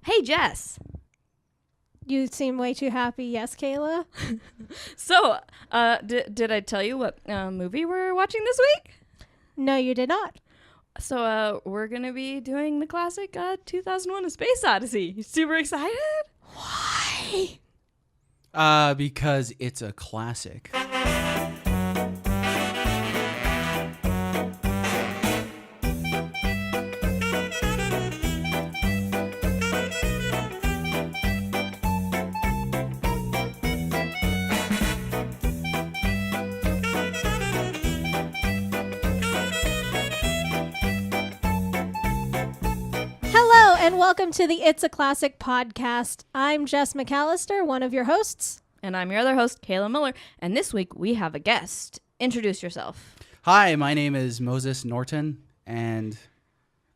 Hey, Jess. You seem way too happy. Yes, Kayla? So, did I tell you what movie we're watching this week? No, you did not. So, we're going to be doing the classic 2001 A Space Odyssey. You super excited? Why? Because it's a classic. Hello, and welcome to the It's a Classic podcast. I'm Jess McAllister, one of your hosts. And I'm your other host, Kayla Miller. And this week we have a guest. Introduce yourself. Hi, my name is Moses Norton, and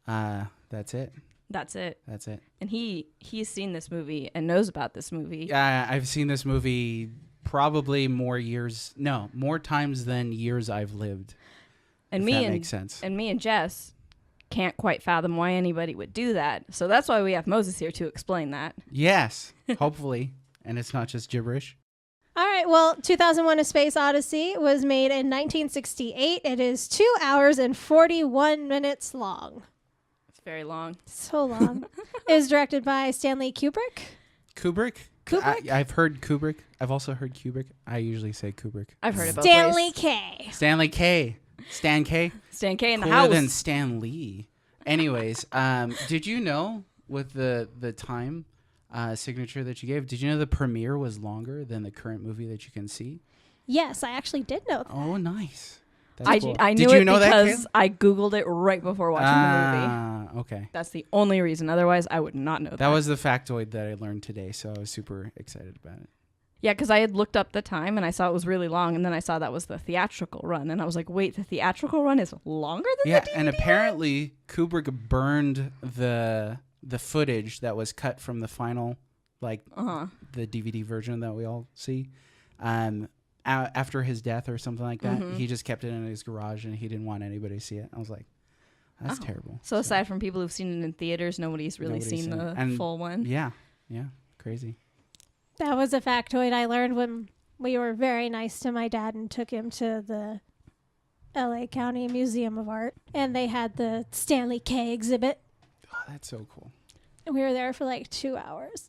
that's it. That's it. That's it. And he's seen this movie and knows about this movie. I've seen this movie probably more times than years I've lived. And that makes sense. And me and Jess can't quite fathom why anybody would do that. So that's why we have Moses here to explain that. Yes, hopefully. And it's not just gibberish. All right, well, 2001 A Space Odyssey was made in 1968. It is 2 hours and 41 minutes long. It's very long. So long. It was directed by Stanley Kubrick. Kubrick? Kubrick? I've heard Kubrick. I've also heard Kubrick. I usually say Kubrick. I've heard about Stanley K. Stanley K. Stan K. Stan K in the Cooler house. than Stan Lee. Anyways, did you know with the time signature that you gave, did you know the premiere was longer than the current movie that you can see? Yes, I actually did know that. Oh, nice. That's cool. I knew did you it know because that, I Googled it right before watching the movie. Okay. That's the only reason. Otherwise, I would not know that. That was the factoid that I learned today, so I was super excited about it. Yeah, because I had looked up the time and I saw it was really long, and then I saw that was the theatrical run, and I was like, wait, the theatrical run is longer than the DVD and apparently Kubrick burned the footage that was cut from the final, the DVD version that we all see, after his death or something like that. He just kept it in his garage and he didn't want anybody to see it. I was like, that's terrible. So aside from people who've seen it in theaters, nobody's really seen the full one. Yeah, crazy. That was a factoid I learned when we were very nice to my dad and took him to the LA County Museum of Art. And they had the Stanley K exhibit. Oh, that's so cool. And we were there for like 2 hours.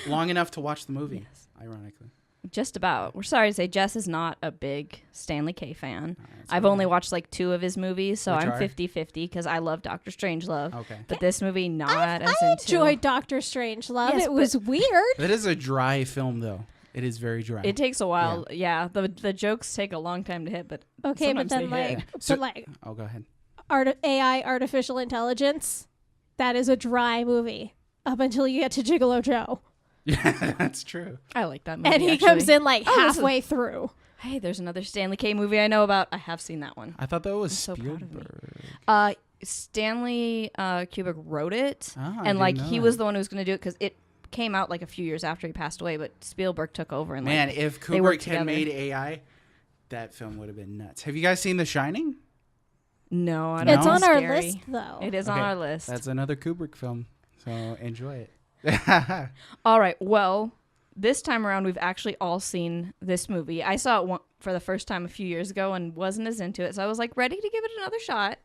Long enough to watch the movie, ironically. Just about. We're sorry to say Jess is not a big Stanley K fan. I've right. only watched like 2 of his movies, so Which I'm are? 50-50 because I love Dr. Strangelove. Okay. But this movie, not I as into. enjoyed Dr. Strangelove. Yes, it was weird. That is a dry film, though. It is very dry. It takes a while. Yeah. The jokes take a long time to hit, but Okay, but sometimes then they hit. Oh, go ahead. AI, artificial intelligence, that is a dry movie up until you get to Gigolo Joe. Yeah, that's true. I like that movie. And he actually. comes in like Oh, this is- halfway through. Hey, there's another Stanley K movie I know about. I have seen that one. I thought that was I'm so proud of me. Spielberg. Stanley Kubrick wrote it, I and like didn't know he that. was the one who was going to do it because it came out like a few years after he passed away. But Spielberg took over and Man, like if they worked Kubrick together. had made AI, that film would have been nuts. Have you guys seen The Shining? No, I No? don't. It's on It's our scary. list, though. It is on Okay, our list. That's another Kubrick film, so enjoy it. All right. Well, this time around, we've actually all seen this movie. I saw it for the first time a few years ago and wasn't as into it, so I was like ready to give it another shot.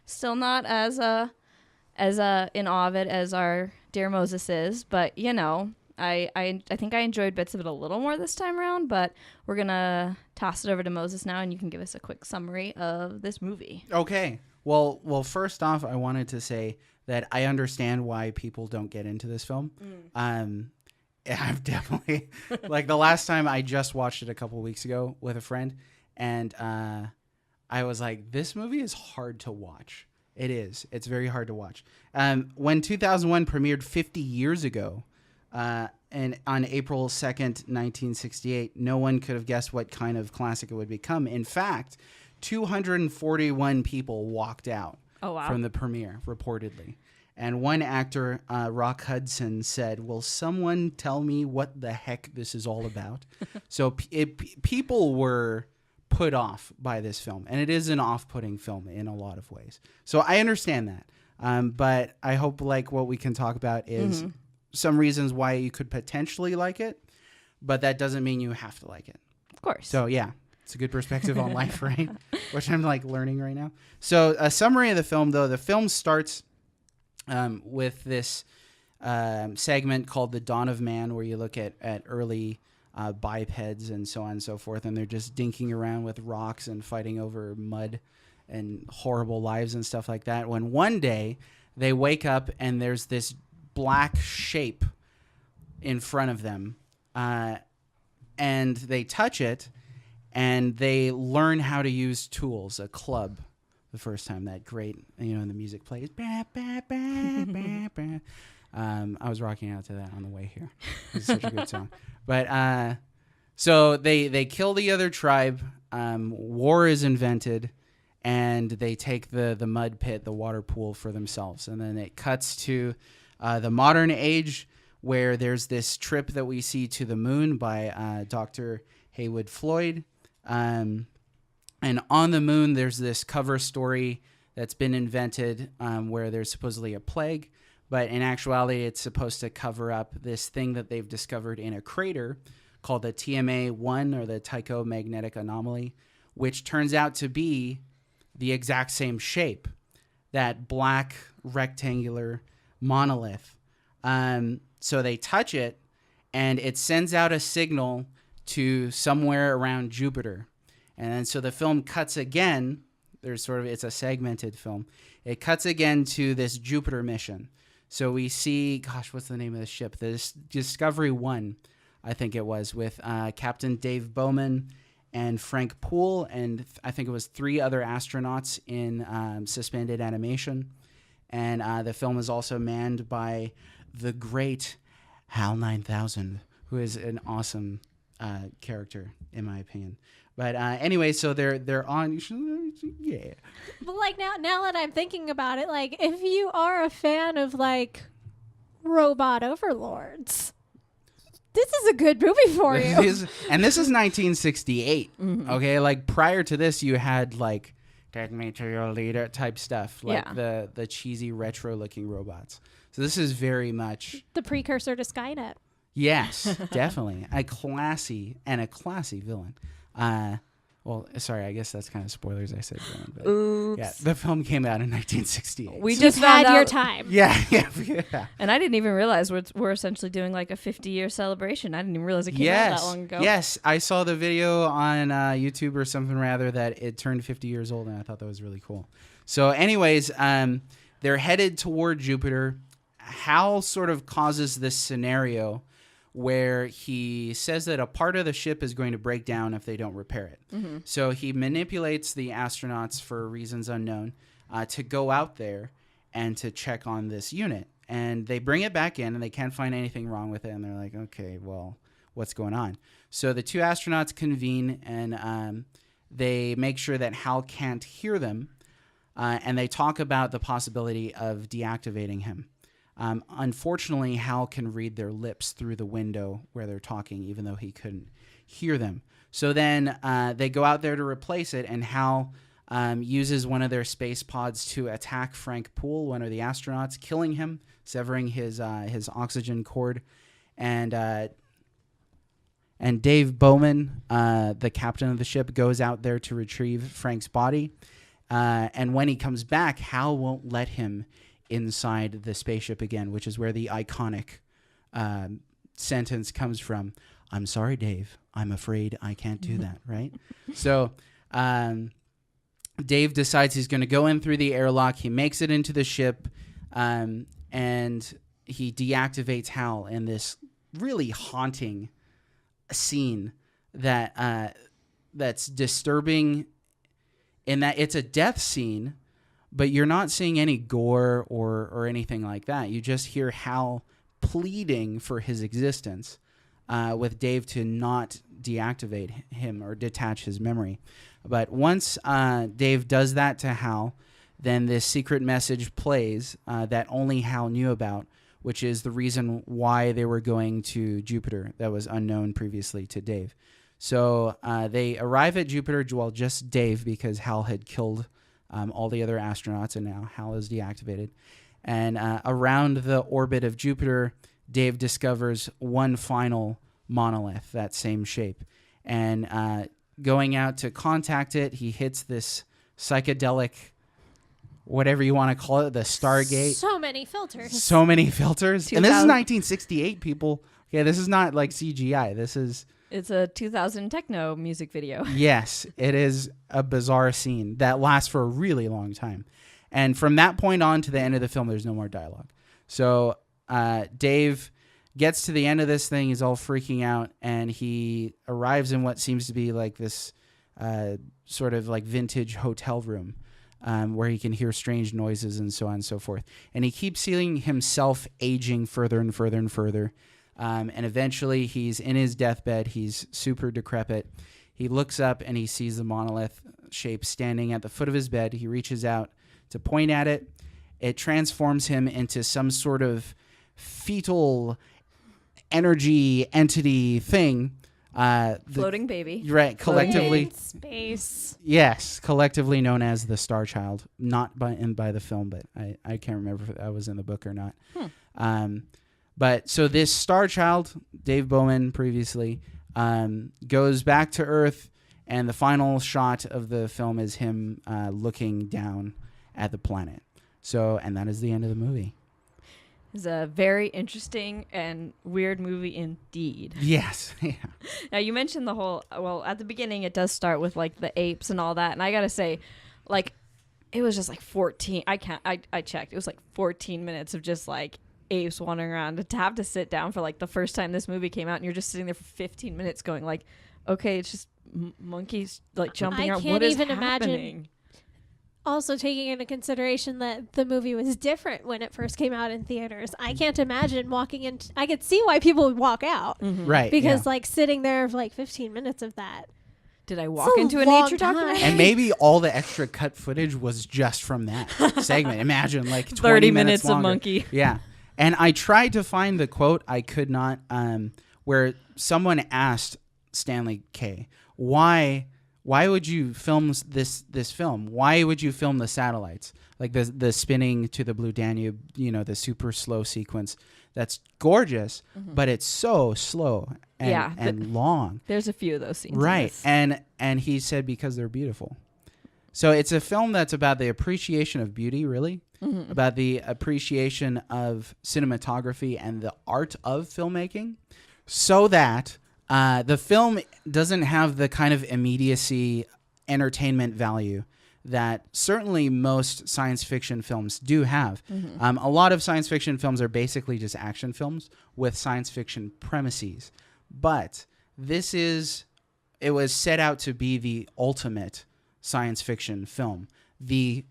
Still not as in awe of it as our dear Moses is, but you know, I think I enjoyed bits of it a little more this time around. But we're gonna toss it over to Moses now, and you can give us a quick summary of this movie. Okay. Well, first off, I wanted to say that I understand why people don't get into this film. I've definitely like the last time I just watched it a couple weeks ago with a friend, and I was like, this movie is hard to watch. It is. It's very hard to watch. When 2001 premiered 50 years ago, and on April 2nd, 1968, no one could have guessed what kind of classic it would become. In fact, 241 people walked out from the premiere, reportedly. And one actor, Rock Hudson, said, will someone tell me what the heck this is all about? So people were put off by this film. And it is an off-putting film in a lot of ways. So I understand that. But I hope like what we can talk about is some reasons why you could potentially like it, but that doesn't mean you have to like it. Of course. So yeah, it's a good perspective on life, right? Which I'm like learning right now. So a summary of the film, though, the film starts with this segment called The Dawn of Man, where you look at early bipeds and so on and so forth, and they're just dinking around with rocks and fighting over mud and horrible lives and stuff like that. When one day they wake up and there's this black shape in front of them, and they touch it, and they learn how to use tools, a club. The first time, that great, the music plays. Bah, bah, bah, bah, bah. I was rocking out to that on the way here. It's such a good song. But so they kill the other tribe. War is invented, and they take the mud pit, the water pool, for themselves. And then it cuts to the modern age, where there's this trip that we see to the moon by Dr. Haywood Floyd. And on the moon, there's this cover story that's been invented where there's supposedly a plague. But in actuality, it's supposed to cover up this thing that they've discovered in a crater called the TMA-1, or the Tycho Magnetic Anomaly, which turns out to be the exact same shape, that black rectangular monolith. So they touch it, and it sends out a signal to somewhere around Jupiter. And then so the film cuts again. It's a segmented film. It cuts again to this Jupiter mission. So we see, what's the name of the ship? This Discovery 1, I think it was, with Captain Dave Bowman and Frank Poole, and I think it was 3 other astronauts in suspended animation. And the film is also manned by the great HAL 9000, who is an awesome character, in my opinion. But anyway, so they're on. Yeah. But like now that I'm thinking about it, like if you are a fan of like robot overlords, this is a good movie for you. And this is 1968. Mm-hmm. Okay, like prior to this, you had like "Take Me to Your Leader" type stuff, like the cheesy retro looking robots. So this is very much the precursor to Skynet. Yes, definitely a classy villain. Well, sorry, I guess that's kind of spoilers. I said villain, but Oops. yeah, the film came out in 1968. We So just you've had found your out, time. Yeah. and I didn't even realize we're essentially doing like a 50-year celebration. I didn't even realize it came out that long ago. Yes, I saw the video on YouTube or something rather that it turned 50 years old, and I thought that was really cool. So, anyways, they're headed toward Jupiter. Hal sort of causes this scenario where he says that a part of the ship is going to break down if they don't repair it. Mm-hmm. So he manipulates the astronauts for reasons unknown to go out there and to check on this unit. And they bring it back in, and they can't find anything wrong with it. And they're like, okay, well, what's going on? So the 2 astronauts convene, and they make sure that Hal can't hear them. And they talk about the possibility of deactivating him. Unfortunately, Hal can read their lips through the window where they're talking, even though he couldn't hear them. So then they go out there to replace it, and Hal uses one of their space pods to attack Frank Poole, one of the astronauts, killing him, severing his oxygen cord. And Dave Bowman, the captain of the ship, goes out there to retrieve Frank's body. And when he comes back, Hal won't let him inside the spaceship again, which is where the iconic sentence comes from. "I'm sorry, Dave. I'm afraid I can't do that," right? So Dave decides he's going to go in through the airlock. He makes it into the ship, and he deactivates Hal in this really haunting scene that's disturbing in that it's a death scene, but you're not seeing any gore or anything like that. You just hear Hal pleading for his existence with Dave to not deactivate him or detach his memory. But once Dave does that to Hal, then this secret message plays that only Hal knew about, which is the reason why they were going to Jupiter that was unknown previously to Dave. So they arrive at Jupiter, well, just Dave, because Hal had killed all the other astronauts, and now Hal is deactivated. And around the orbit of Jupiter, Dave discovers one final monolith, that same shape. And going out to contact it, he hits this psychedelic, whatever you want to call it, the Stargate. So many filters. So many filters. And this is 1968, people. Okay, this is not like CGI. It's a 2000 techno music video. Yes, it is a bizarre scene that lasts for a really long time. And from that point on to the end of the film, there's no more dialogue. So Dave gets to the end of this thing. He's all freaking out, and he arrives in what seems to be like this sort of like vintage hotel room where he can hear strange noises and so on and so forth. And he keeps seeing himself aging further and further and further. And eventually he's in his deathbed. He's super decrepit. He looks up and he sees the monolith shape standing at the foot of his bed. He reaches out to point at it. It transforms him into some sort of fetal energy entity thing. Floating baby. Right, collectively. In space. Yes, collectively known as the Star Child. Not by the film, but I can't remember if that was in the book or not. But so this Star Child, Dave Bowman previously, goes back to Earth, and the final shot of the film is him looking down at the planet. So, and that is the end of the movie. It's a very interesting and weird movie indeed. Yes. Yeah. Now, you mentioned the whole, well, at the beginning, it does start with, like, the apes and all that. And I got to say, like, it was just, like, 14. I checked. It was, like, 14 minutes of just, like, apes wandering around. To have to sit down for, like, the first time this movie came out, and you're just sitting there for 15 minutes going, like, okay, it's just monkeys, like, jumping around. What is happening? Imagine. Also taking into consideration that the movie was different when it first came out in theaters. I can't imagine walking in. I could see why people would walk out. Mm-hmm. Right. Because like sitting there for like 15 minutes of that. Did I walk into a nature documentary? And maybe all the extra cut footage was just from that segment. Imagine like 30 minutes longer. of monkey. Yeah. And I tried to find the quote. I could not, where someone asked Stanley K, why would you film this film? Why would you film the satellites? Like the spinning to the Blue Danube, you know, the super slow sequence. That's gorgeous, but it's so slow and long. There's a few of those scenes. Right. And he said because they're beautiful. So it's a film that's about the appreciation of beauty, really, about the appreciation of cinematography and the art of filmmaking, so that the film doesn't have the kind of immediacy, entertainment value that certainly most science fiction films do have. A lot of science fiction films are basically just action films with science fiction premises. But it was set out to be the ultimate science fiction film, the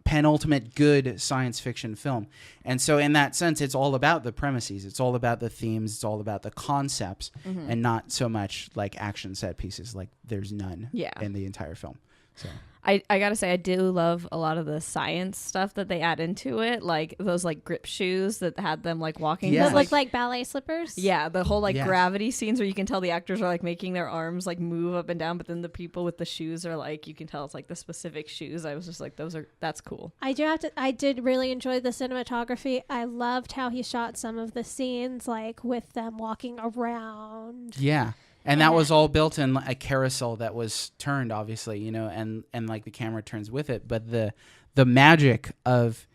penultimate good science fiction film. And so in that sense, it's all about the premises. It's all about the themes. It's all about the concepts and not so much like action set pieces. Like there's none in the entire film. So I gotta say, I do love a lot of the science stuff that they add into it, like those like grip shoes that had them like walking. Those look like ballet slippers. Yeah, the whole like gravity scenes where you can tell the actors are like making their arms like move up and down, but then the people with the shoes are like, you can tell it's like the specific shoes. I was just like, that's cool. I did really enjoy the cinematography. I loved how he shot some of the scenes like with them walking around. Yeah. And that was all built in a carousel that was turned, obviously, you know, and like the camera turns with it. But the magic of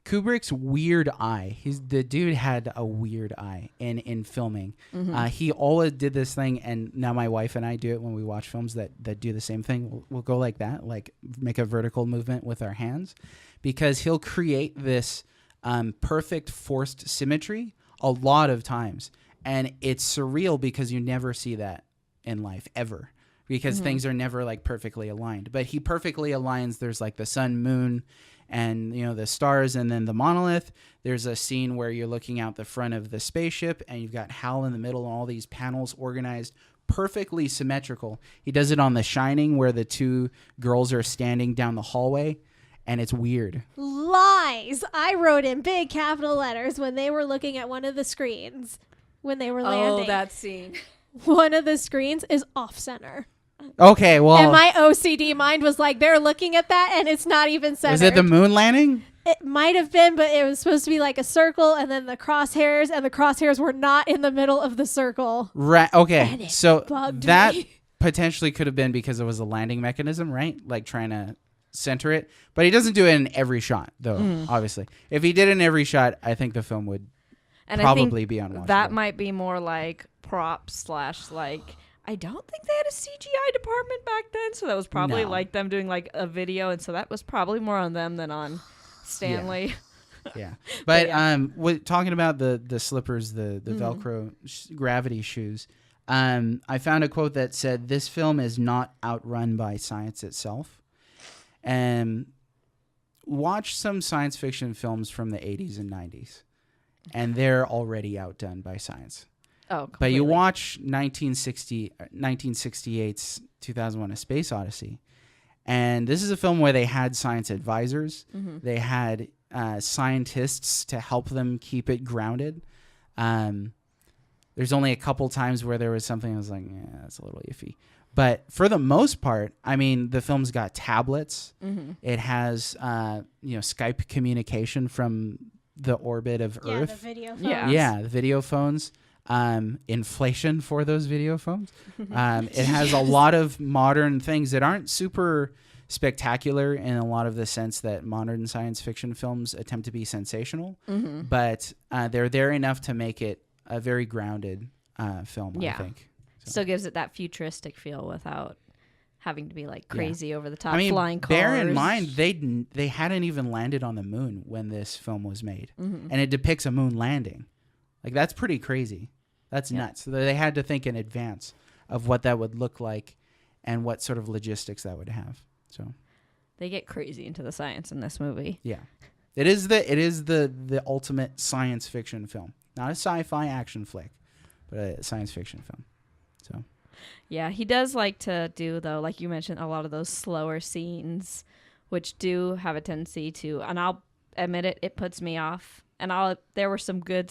Kubrick's weird eye, the dude had a weird eye in filming. He always did this thing, and now my wife and I do it when we watch films that do the same thing. We'll go like that, like make a vertical movement with our hands, because he'll create this perfect forced symmetry a lot of times. And it's surreal because you never see that in life ever, because things are never like perfectly aligned. But he perfectly aligns. There's like the sun, moon, and you know the stars, and then the monolith. There's a scene where you're looking out the front of the spaceship, and you've got Hal in the middle, and all these panels organized perfectly symmetrical. He does it on The Shining, where the two girls are standing down the hallway. And it's weird. Lies. I wrote in big capital letters when they were looking at one of the screens. When they were landing. Oh, that scene. One of the screens is off center. Okay, well, And my OCD mind was like, they're looking at that and it's not even centered. was it the moon landing? It might have been, but it was supposed to be like a circle and then the crosshairs, and the crosshairs were not in the middle of the circle. Right. Okay. And it So bugged that me. potentially could have been because it was a landing mechanism, right? Like trying to center it. But he doesn't do it in every shot, though, obviously. If he did it in every shot, I think the film would And probably I think be unwatchable. that might be more like props / like. I don't think they had a CGI department back then, so that was probably No. like them doing like a video, and so that was probably more on them than on Stanley. Yeah. But yeah. talking about the slippers, the Velcro gravity shoes, I found a quote that said, "This film is not outrun by science itself." And watch some science fiction films from the 80s and 90s, and they're already outdone by science. Oh, But you completely. watch 1968's 2001: A Space Odyssey, and this is a film where they had science advisors. They had scientists to help them keep it grounded. There's only a couple times where there was something I was like, yeah, that's a little iffy. But for the most part, I mean, the film's got tablets. It has, Skype communication from the orbit of Yeah, Earth. the video phones. Yeah. Yeah, the video phones. Inflation for those video phones. It has a lot of modern things that aren't super spectacular in a lot of the sense that modern science fiction films attempt to be sensational, but they're there enough to make it a very grounded film, Yeah. I think. Still gives it that futuristic feel without having to be like crazy over the top I mean, flying cars. bear in mind, they hadn't even landed on the moon when this film was made, and it depicts a moon landing. Like, that's pretty crazy. That's nuts. So they had to think in advance of what that would look like and what sort of logistics that would have. So They get crazy into the science in this movie. yeah, it is the ultimate science fiction film, not a sci-fi action flick, but a science fiction film. So Yeah, he does like to do, though, like you mentioned, a lot of those slower scenes, which do have a tendency to, and I'll admit it, it puts me off. And there were some good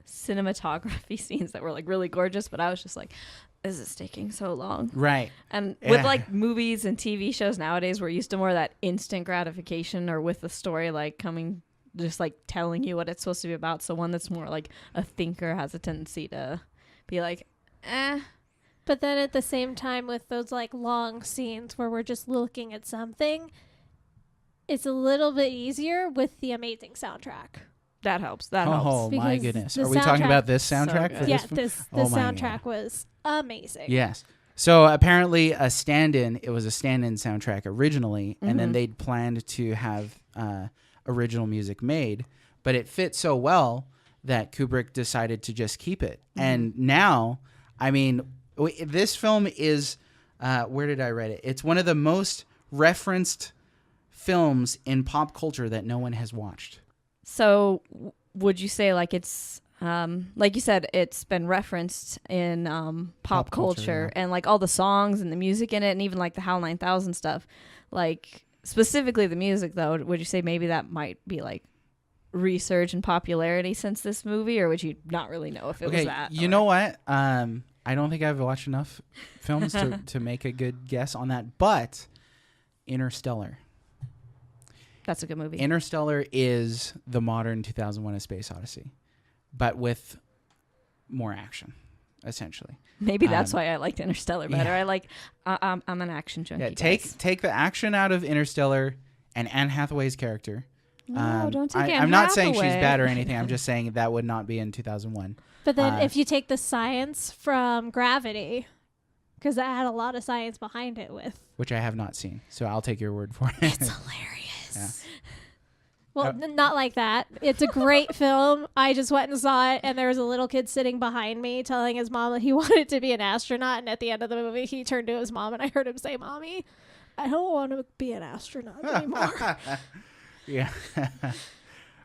cinematography scenes that were like really gorgeous, but I was just like, this is taking so long. right. And Yeah. with like movies and TV shows nowadays, we're used to more of that instant gratification, or with the story like coming, just like telling you what it's supposed to be about. So one that's more like a thinker has a tendency to be like, eh. But then at the same time, with those like long scenes where we're just looking at something, it's a little bit easier with the amazing soundtrack. That helps. That helps. Oh my Because goodness! the Are we talking soundtrack- about this So soundtrack good. for Yeah, this film? the Oh my soundtrack was amazing. Yes. So apparently it was a stand-in soundtrack originally, and then they'd planned to have original music made, but it fit so well that Kubrick decided to just keep it. And now, I mean, this film is, where did I read it? It's one of the most referenced films in pop culture that no one has watched. So would you say like it's like you said, it's been referenced in pop culture, and like all the songs and the music in it, and even like the HAL 9000 stuff, like specifically the music though, would you say maybe that might be like resurge in popularity since this movie, or would you not really know if it was that? You know what? I don't think I've watched enough films to make a good guess on that, but Interstellar. That's a good movie. Interstellar is the modern 2001: A Space Odyssey, but with more action, essentially. Maybe that's why I liked Interstellar better. yeah. I like I'm an action junkie. Yeah, guys. take the action out of Interstellar and Anne Hathaway's character. No, don't take Anne I'm not saying she's Hathaway. bad or anything. I'm just saying that would not be in 2001. But then if you take the science from Gravity, because that had a lot of science behind it with. Which I have not seen, so I'll take your word for it. It's hilarious. Yeah. Well, not like that. It's a great film. I just went and saw it, and there was a little kid sitting behind me telling his mom that he wanted to be an astronaut. And at the end of the movie, he turned to his mom, and I heard him say, "Mommy, I don't want to be an astronaut anymore." Yeah.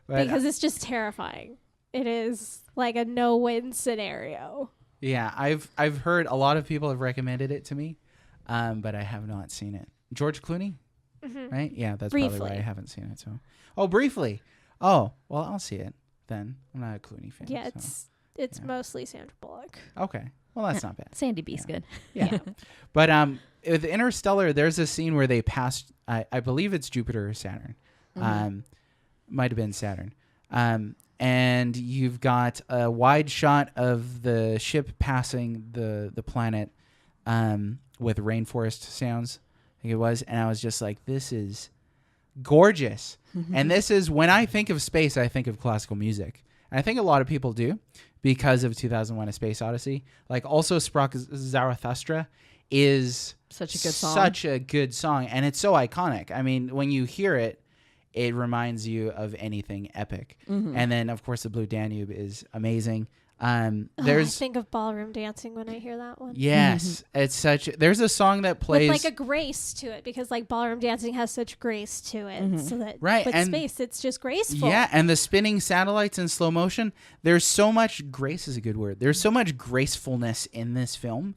But, Because it's just terrifying. It is like a no-win scenario. yeah, I've heard a lot of people have recommended it to me, but I have not seen it. George Clooney, right? Yeah, that's probably Briefly. why I haven't seen it. So, briefly. Oh, well, I'll see it then. I'm not a Clooney fan. Yeah, so. it's mostly Sandra Bullock. Okay. Well, that's not bad. Sandy B's good. Yeah. But with Interstellar, there's a scene where they passed, I believe it's Jupiter or Saturn. Might have been Saturn. And you've got a wide shot of the ship passing the planet with rainforest sounds, I think it was. And I was just like, this is gorgeous. And this is, when I think of space, I think of classical music. And I think a lot of people do because of 2001: A Space Odyssey. Like, also Sprach Zarathustra is such a good song. Such a good song. And it's so iconic. I mean, when you hear it, it reminds you of anything epic. And then, of course, the Blue Danube is amazing. I think of ballroom dancing when I hear that one. Yes, it's such. There's a song that plays with like a grace to it, because like ballroom dancing has such grace to it. So that with and space, it's just graceful. Yeah, and the spinning satellites in slow motion. There's so much grace is a good word. There's so much gracefulness in this film.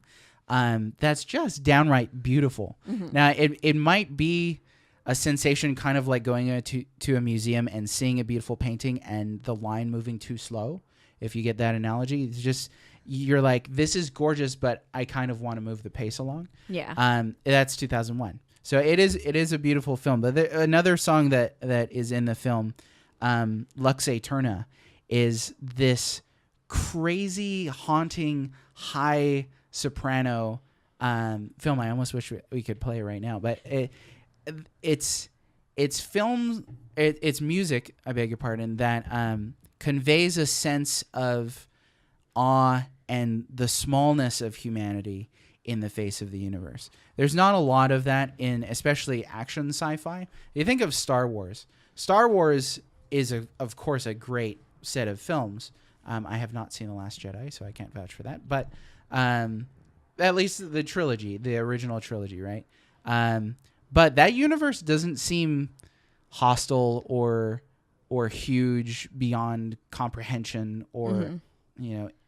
That's just downright beautiful. Now, it might be a sensation kind of like going to a museum and seeing a beautiful painting and the line moving too slow. If you get that analogy, it's just, you're like, this is gorgeous, but I kind of want to move the pace along. Yeah. That's 2001. So it is a beautiful film. But another song that is in the film, Lux Aeterna, is this crazy, haunting, high soprano film. I almost wish we could play it right now, but it's music, I beg your pardon, that conveys a sense of awe and the smallness of humanity in the face of the universe. There's not a lot of that in especially action sci-fi. You think of Star Wars. Star Wars is, of course, a great set of films. I have not seen The Last Jedi, so I can't vouch for that. But at least the trilogy, the original trilogy, right? But that universe doesn't seem hostile or huge beyond comprehension, or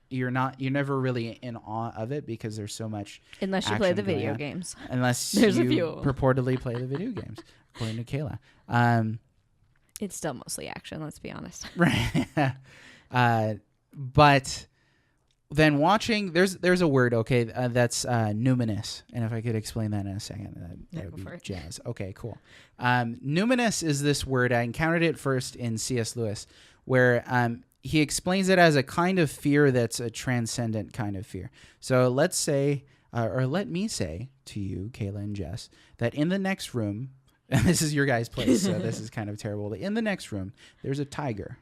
you're never really in awe of it because there's so much, unless you play the video games. Unless there's you a few purportedly play the video games, according to Kayla. It's still mostly action, let's be honest. Right. But then watching, there's a word, okay, that's numinous, and if I could explain that in a second, that would be jazz. Okay, cool. Numinous is this word. I encountered it first in C.S. Lewis, where he explains it as a kind of fear that's a transcendent kind of fear. So let's say, or let me say to you, Kayla and Jess, that in the next room, and this is your guys' place, so this is kind of terrible, in the next room, there's a tiger.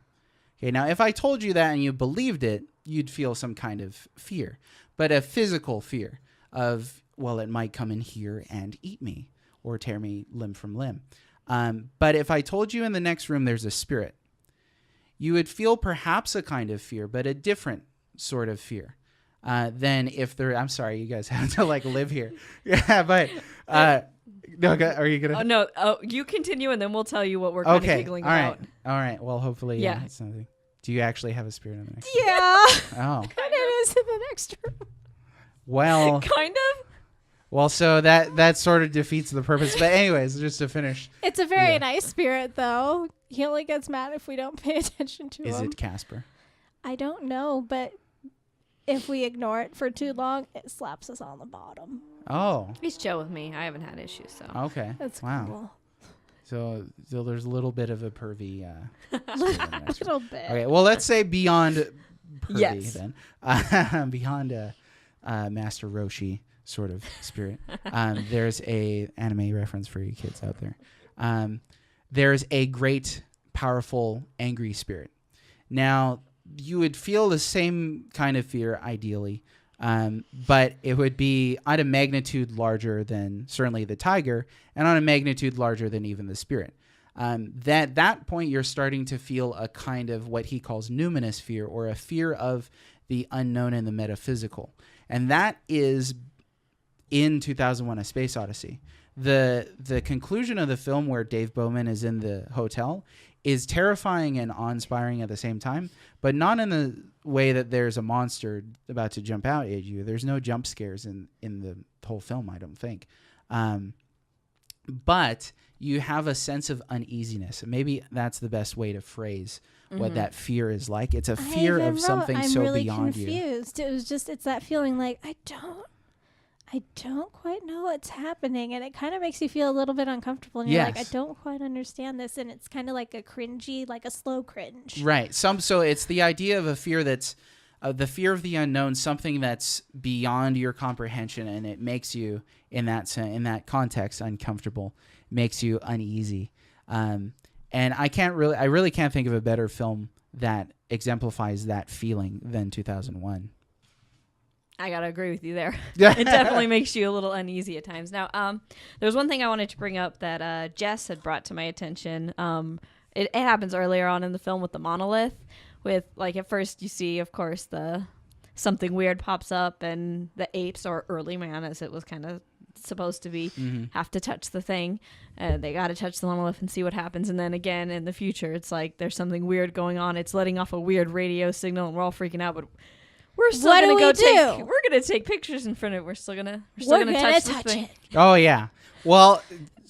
Okay, now if I told you that and you believed it, you'd feel some kind of fear, but a physical fear of, well, it might come in here and eat me or tear me limb from limb. But if I told you in the next room there's a spirit, you would feel perhaps a kind of fear, but a different sort of fear than if there. I'm sorry, you guys have to like live here. Yeah, but no, are you gonna? Oh no, you continue, and then we'll tell you what we're kind of giggling about. All right. Well, hopefully, yeah. It's nothing. Do you actually have a spirit in the next room? Yeah. Oh. Kind of is in the next room. Well. Kind of. Well, so that sort of defeats the purpose. But anyways, just to finish. It's a very nice spirit, though. He only gets mad if we don't pay attention to him. Is it Casper? I don't know, but if we ignore it for too long, it slaps us on the bottom. Oh. He's chill with me. I haven't had issues, so. Okay. That's cool. So there's a little bit of a pervy. A little bit. Okay, well, let's say beyond pervy then. Beyond Master Roshi sort of spirit. There's a anime reference for you kids out there. There's a great, powerful, angry spirit. Now, you would feel the same kind of fear, ideally, but it would be on a magnitude larger than certainly the tiger, and on a magnitude larger than even the spirit. That point, you're starting to feel a kind of what he calls numinous fear, or a fear of the unknown and the metaphysical. And that is in 2001: A Space Odyssey. The conclusion of the film, where Dave Bowman is in the hotel, is terrifying and awe-inspiring at the same time, but not in the way that there's a monster about to jump out at you. There's no jump scares in the whole film, I don't think. but you have a sense of uneasiness. Maybe that's the best way to phrase what that fear is like. It's a fear of something I'm so really beyond confused. you. It was just, it's that feeling like, I don't quite know what's happening. And it kind of makes you feel a little bit uncomfortable. And you're like, I don't quite understand this. And it's kind of like a cringy, like a slow cringe. Right. So it's the idea of a fear that's the fear of the unknown, something that's beyond your comprehension, and it makes you, in that context, uncomfortable, makes you uneasy. And I really can't think of a better film that exemplifies that feeling than 2001. I gotta agree with you there. It definitely makes you a little uneasy at times. Now, there's one thing I wanted to bring up that Jess had brought to my attention. It happens earlier on in the film with the monolith. With, like, at first you see, of course, something weird pops up, and the apes, or early man as it was kind of supposed to be, have to touch the thing. They got to touch the monolith and see what happens. And then again in the future, it's like there's something weird going on. It's letting off a weird radio signal, and we're all freaking out. But we're still we're gonna take pictures in front of it. We're still gonna touch the thing. Oh yeah. Well,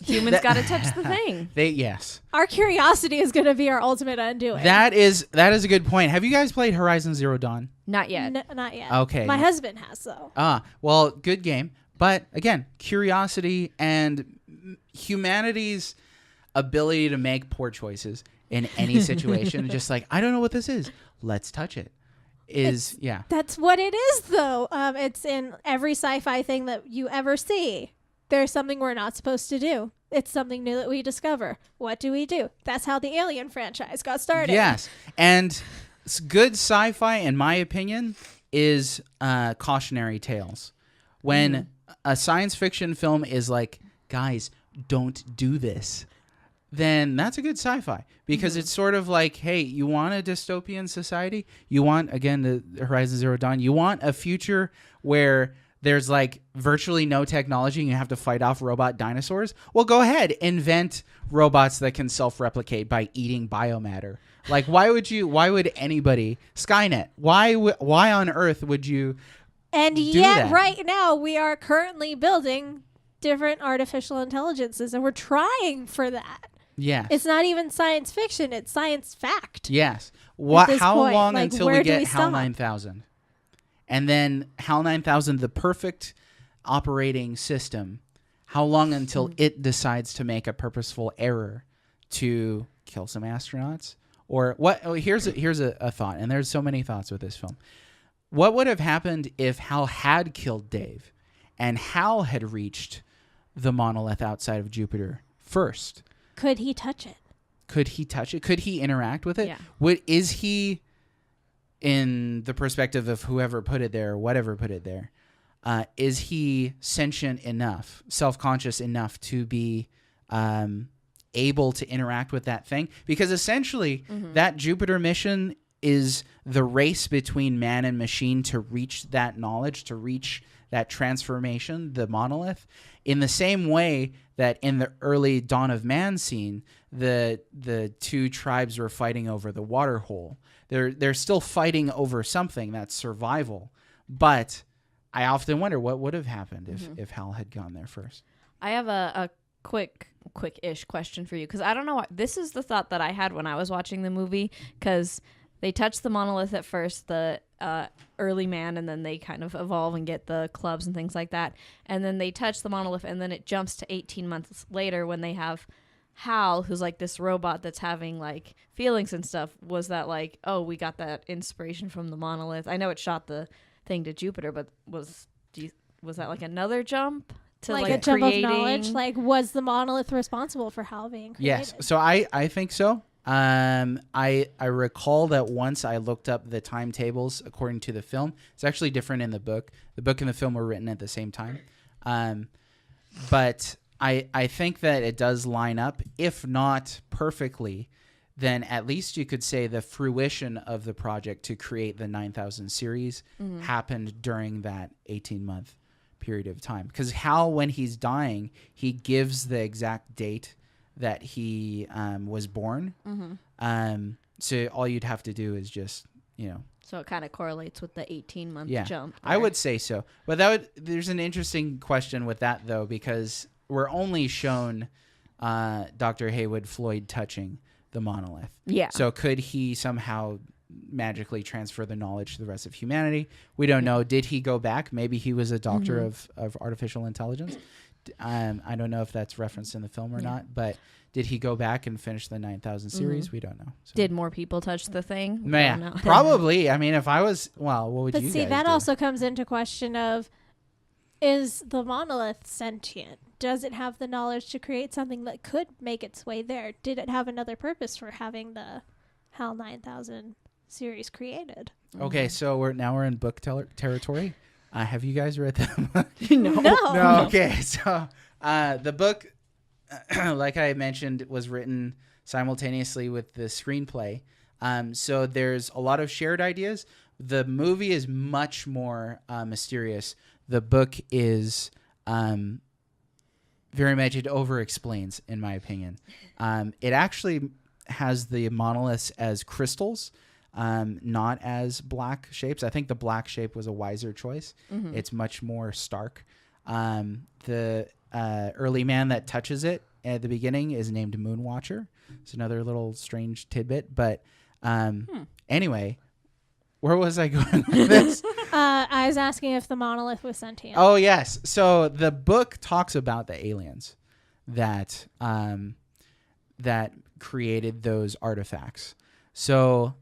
humans got to touch the thing. Yes. Our curiosity is going to be our ultimate undoing. That is a good point. Have you guys played Horizon Zero Dawn? Not yet. Not yet. Okay. My husband has, though. Well, good game. But again, curiosity and humanity's ability to make poor choices in any situation. Just like, I don't know what this is. Let's touch it. That's what it is, though. It's in every sci-fi thing that you ever see. There's something we're not supposed to do. It's something new that we discover. What do we do? That's how the Alien franchise got started. Yes. And good sci-fi, in my opinion, is cautionary tales. When a science fiction film is like, guys, don't do this, then that's a good sci-fi. Because it's sort of like, hey, you want a dystopian society? You want, again, the Horizon Zero Dawn, you want a future where there's like virtually no technology and you have to fight off robot dinosaurs? Well, go ahead. Invent robots that can self-replicate by eating biomatter. Like, why would anybody, Skynet, why on earth would you And do yet that? Right now we are currently building different artificial intelligences, and we're trying for that. Yes. It's not even science fiction, it's science fact. Yes. How long until we get HAL 9000? And then HAL 9000, the perfect operating system, how long until it decides to make a purposeful error to kill some astronauts? Or what? Oh, here's a thought, and there's so many thoughts with this film. What would have happened if Hal had killed Dave and Hal had reached the monolith outside of Jupiter first? Could he touch it? Could he touch it? Could he interact with it? Yeah. Is he, in the perspective of whoever put it there or whatever put it there, is he sentient enough, self-conscious enough to be able to interact with that thing? Because essentially that Jupiter mission is the race between man and machine to reach that knowledge, to reach that transformation, the monolith, in the same way that in the early Dawn of Man scene, the two tribes were fighting over the water hole. They're still fighting over something, that's survival. But I often wonder what would have happened if Hal had gone there first. I have a quick-ish question for you, because I don't know. This is the thought that I had when I was watching the movie, because they touch the monolith at first, the early man, and then they kind of evolve and get the clubs and things like that. And then they touch the monolith, and then it jumps to 18 months later when they have Hal, who's like this robot that's having like feelings and stuff. Was that like, oh, we got that inspiration from the monolith? I know it shot the thing to Jupiter, but was that like another jump? To like a jump of knowledge? Like, was the monolith responsible for Hal being created? Yes. So I think so. I recall that once I looked up the timetables according to the film. It's actually different in the book. The book and the film were written at the same time. But I think that it does line up, if not perfectly, then at least you could say the fruition of the project to create the 9000 series happened during that 18-month period of time. Because Hal, when he's dying, he gives the exact date that he was born. So all you'd have to do is just, So it kind of correlates with the 18-month jump. I would say so. But there's an interesting question with that, though, because we're only shown Dr. Haywood Floyd touching the monolith. Yeah. So could he somehow magically transfer the knowledge to the rest of humanity? We don't know. Did he go back? Maybe he was a doctor of artificial intelligence. I don't know if that's referenced in the film or not, but did he go back and finish the 9,000 series? We don't know. So. Did more people touch the thing? Yeah, probably. I mean, if I was, well, what would you But see, guys that do? also comes into question of, is the monolith sentient? Does it have the knowledge to create something that could make its way there? Did it have another purpose for having the HAL 9000 series created? Okay, so we're in book territory. Have you guys read them? No. Okay, so the book, like I mentioned, was written simultaneously with the screenplay. So there's a lot of shared ideas. The movie is much more mysterious. The book is very much, it over-explains, in my opinion. It actually has the monoliths as crystals, not as black shapes. I think the black shape was a wiser choice. It's much more stark. The early man that touches it at the beginning is named Moonwatcher. It's another little strange tidbit. But anyway, where was I going with this? I was asking if the monolith was sentient. Oh, yes. So the book talks about the aliens that that created those artifacts. So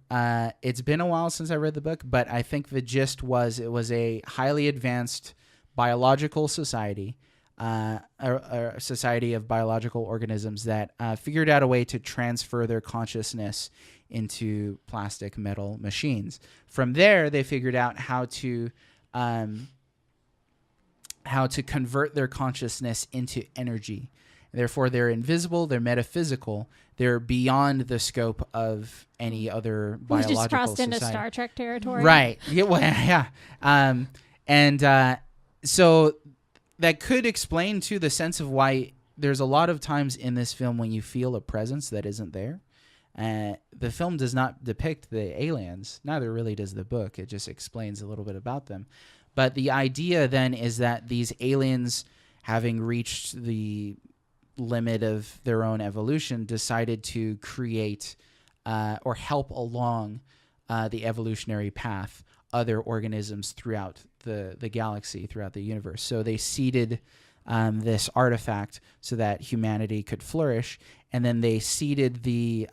it's been a while since I read the book, but I think the gist was it was a highly advanced biological society, a society of biological organisms that figured out a way to transfer their consciousness into plastic metal machines. From there, they figured out how to convert their consciousness into energy. Therefore, they're invisible, they're metaphysical, they're beyond the scope of any other biological We just crossed society. into Star Trek territory. Right. Yeah. Well, yeah. So that could explain, too, the sense of why there's a lot of times in this film when you feel a presence that isn't there. The film does not depict the aliens. Neither really does the book. It just explains a little bit about them. But the idea then is that these aliens, having reached the limit of their own evolution, decided to create or help along the evolutionary path other organisms throughout the galaxy, throughout the universe. So they seeded this artifact so that humanity could flourish, and then they seeded the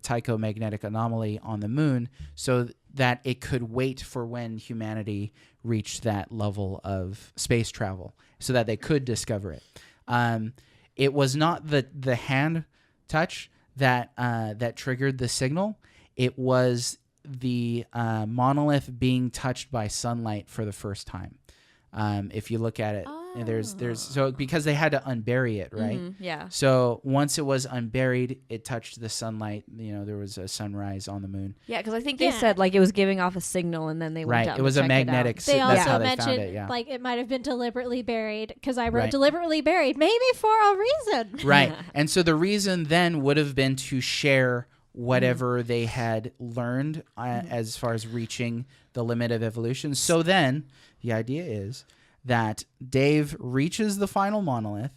Tycho magnetic anomaly on the moon so that it could wait for when humanity reached that level of space travel so that they could discover it. It was not the hand touch that triggered the signal. It was the monolith being touched by sunlight for the first time. If you look at it, there's so because they had to unbury it, right? Yeah. So once it was unburied, it touched the sunlight. There was a sunrise on the moon. Yeah, because I think they said like it was giving off a signal, and then they went out. It was to a check magnetic. They that's also how they mentioned found it. like it might have been deliberately buried because I wrote Right. deliberately buried, maybe for a reason. Right. And so the reason then would have been to share whatever they had learned as far as reaching the limit of evolution. So then the idea is that Dave reaches the final monolith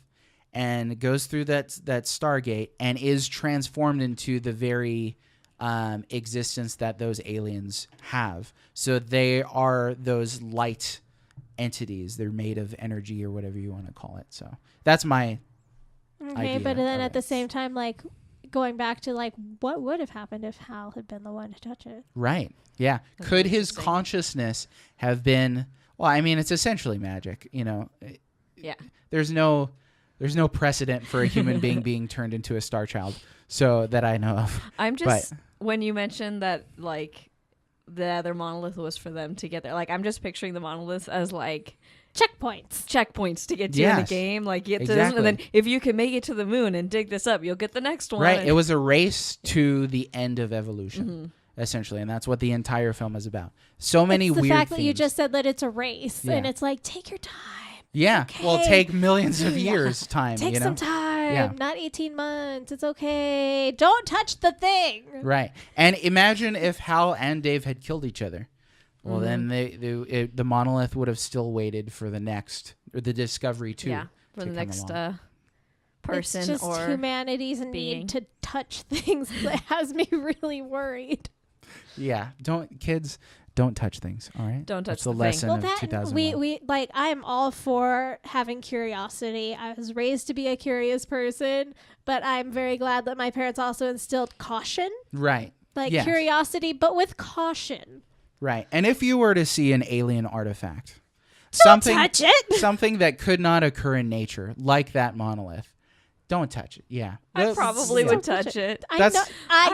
and goes through that Stargate and is transformed into the very existence that those aliens have. So they are those light entities. They're made of energy or whatever you want to call it. So that's my Okay, idea but then of at the it. same time, like going back to like what would have happened if Hal had been the one to touch it? Right. Yeah. That's Could his interesting. consciousness have been? Well, I mean, it's essentially magic. Yeah. There's no precedent for a human being turned into a star child, so that I know of. I'm just when you mentioned that like the other monolith was for them to get there. Like I'm just picturing the monoliths as like checkpoints to get you in the Yes. game. Like get to this, and then if you can make it to the moon and dig this up, you'll get the next one. Right. It was a race to the end of evolution, essentially, and that's what the entire film is about. So many It's the weird fact that you themes. just said that it's a race, and Yeah. it's like take your time. Yeah. Well, okay. take millions of Yeah. years time. Take some time. Yeah. Not 18 months. It's okay. Don't touch the thing. Right. And imagine if Hal and Dave had killed each other. Well, then the monolith would have still waited for the next, or the Discovery 2. Yeah. for the come next along. person it's just or humanity's being. need to touch things that has me really worried. Yeah, kids don't touch things. All right, Don't touch That's the the thing. lesson Well, of that 2001. we like. I am all for having curiosity. I was raised to be a curious person, but I'm very glad that my parents also instilled caution, Right. like Yes. curiosity, but with caution. Right. And if you were to see an alien artifact, Don't touch it. something that could not occur in nature, like that monolith, don't touch it. Yeah. I probably yeah. would touch it. I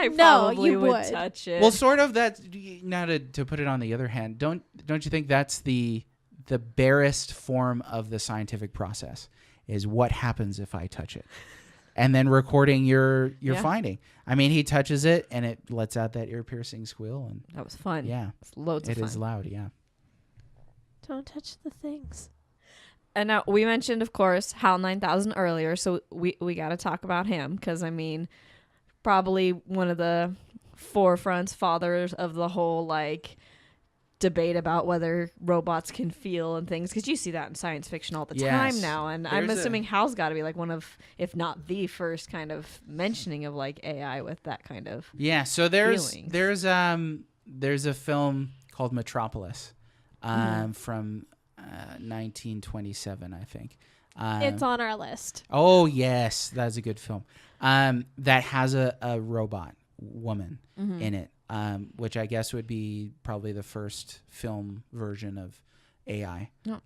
know probably you would. touch it. Well, sort of. That now to put it on the other hand, don't you think that's the barest form of the scientific process is what happens if I touch it, and then recording your finding. I mean, he touches it and it lets out that ear piercing squeal, and that was fun. yeah, It's loads of it fun. is loud. Yeah. Don't touch the things. And now we mentioned, of course, HAL 9000 earlier, so we got to talk about him because, I mean, probably one of the forefronts, fathers of the whole, like, debate about whether robots can feel and things, because you see that in science fiction all the time now, and I'm assuming HAL's got to be, like, one of, if not the first kind of mentioning of, like, AI with that kind of So there's feelings. there's a film called Metropolis from 1927, I think. It's on our list. Oh yes, that's a good film. That has a robot woman in it, which I guess would be probably the first film version of AI. No.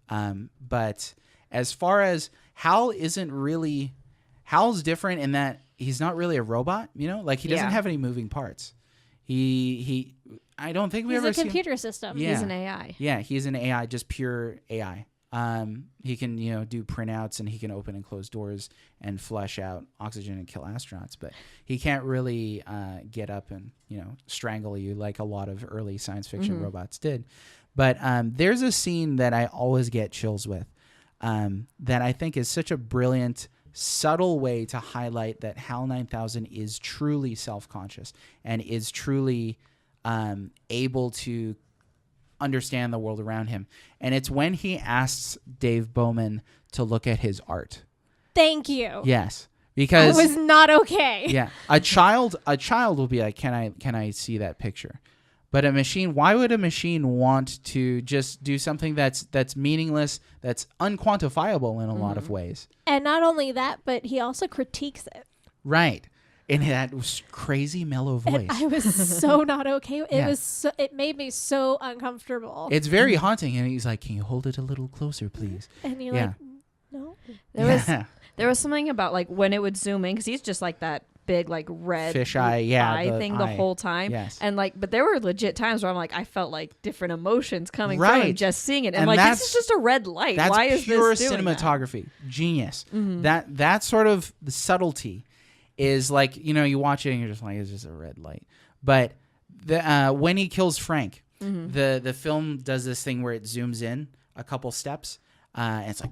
But as far as Hal's different in that he's not really a robot. You know, like he doesn't have any moving parts. He I don't think we He's ever a computer system. Yeah. He's an AI. Yeah, he's an AI, just pure AI. He can, do printouts and he can open and close doors and flush out oxygen and kill astronauts, but he can't really get up and, strangle you like a lot of early science fiction robots did. But there's a scene that I always get chills with that I think is such a brilliant, subtle way to highlight that HAL 9000 is truly self-conscious and is truly able to understand the world around him. And it's when he asks Dave Bowman to look at his art. Thank you. Yes. Because I was not okay. Yeah. A child will be like, can I see that picture? But a machine, why would a machine want to just do something that's meaningless, that's unquantifiable in a lot of ways? And not only that, but he also critiques it. Right. In that crazy mellow voice. And I was so not okay. Yeah. It made me so uncomfortable. It's very haunting. And he's like, can you hold it a little closer, please? And you're Yeah. like, no. There was something about like when it would zoom in, because he's just like that big like red Fish eye, the thing eye. the whole time. Yes. And like, but there were legit times where I'm like, I felt like different emotions coming from Right. him just seeing it. And, And like, that's- this is just a red light. That's Why is pure this doing that? cinematography. Genius. That sort of the subtlety is like, you watch it and you're just like, it's just a red light. But when he kills Frank, the film does this thing where it zooms in a couple steps, and it's like,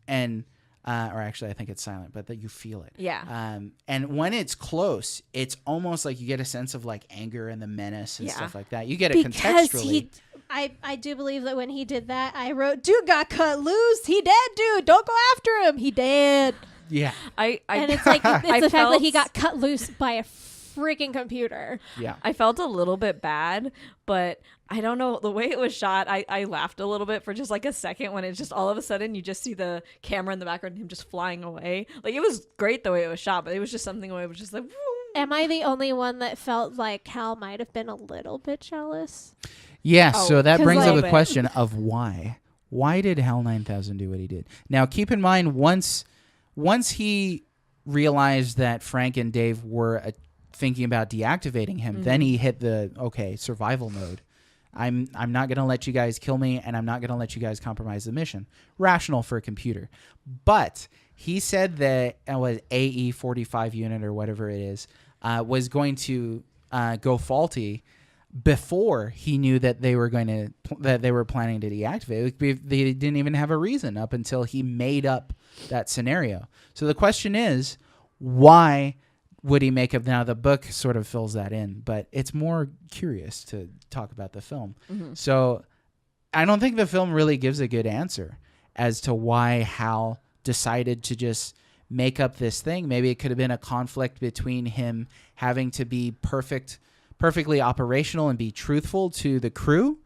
and or actually I think it's silent, but that you feel it. Yeah. And when it's close, it's almost like you get a sense of like anger and the menace and Yeah. stuff like that. You get it Because contextually. I do believe that when he did that, I wrote, dude got cut loose. He dead, dude. Don't go after him. He dead. Yeah. And it's like, it's I the fact that he felt- got cut loose by a freaking computer. Yeah. I felt a little bit bad, but I don't know, the way it was shot, I laughed a little bit for just like a second when it's just all of a sudden you just see the camera in the background and him just flying away. Like, it was great the way it was shot, but it was just something where it was just like, whoom. Am I the only one that felt like Hal might have been a little bit jealous? Yeah, Oh, so that 'cause brings up like- the question of why. Why did HAL 9000 do what he did? Now, keep in mind, once he realized that Frank and Dave were thinking about deactivating him, then he hit the, survival mode. I'm not going to let you guys kill me, and I'm not going to let you guys compromise the mission. Rational for a computer. But he said that was AE45 unit or whatever it is was going to go faulty before he knew that they were planning to deactivate. They didn't even have a reason up until he made up that scenario. So the question is, why would he make up? Now the book sort of fills that in, but it's more curious to talk about the film. So I don't think the film really gives a good answer as to why Hal decided to just make up this thing. Maybe it could have been a conflict between him having to be perfectly operational and be truthful to the crew,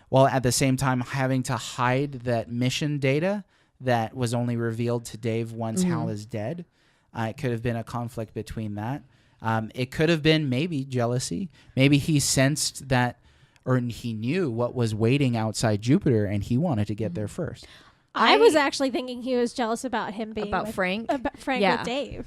while at the same time having to hide that mission data that was only revealed to Dave once Hal is dead. It could have been a conflict between that. It could have been maybe jealousy. Maybe he sensed that, or he knew what was waiting outside Jupiter, and he wanted to get there first. I was actually thinking he was jealous about him being about Frank. About Frank Yeah. with Dave.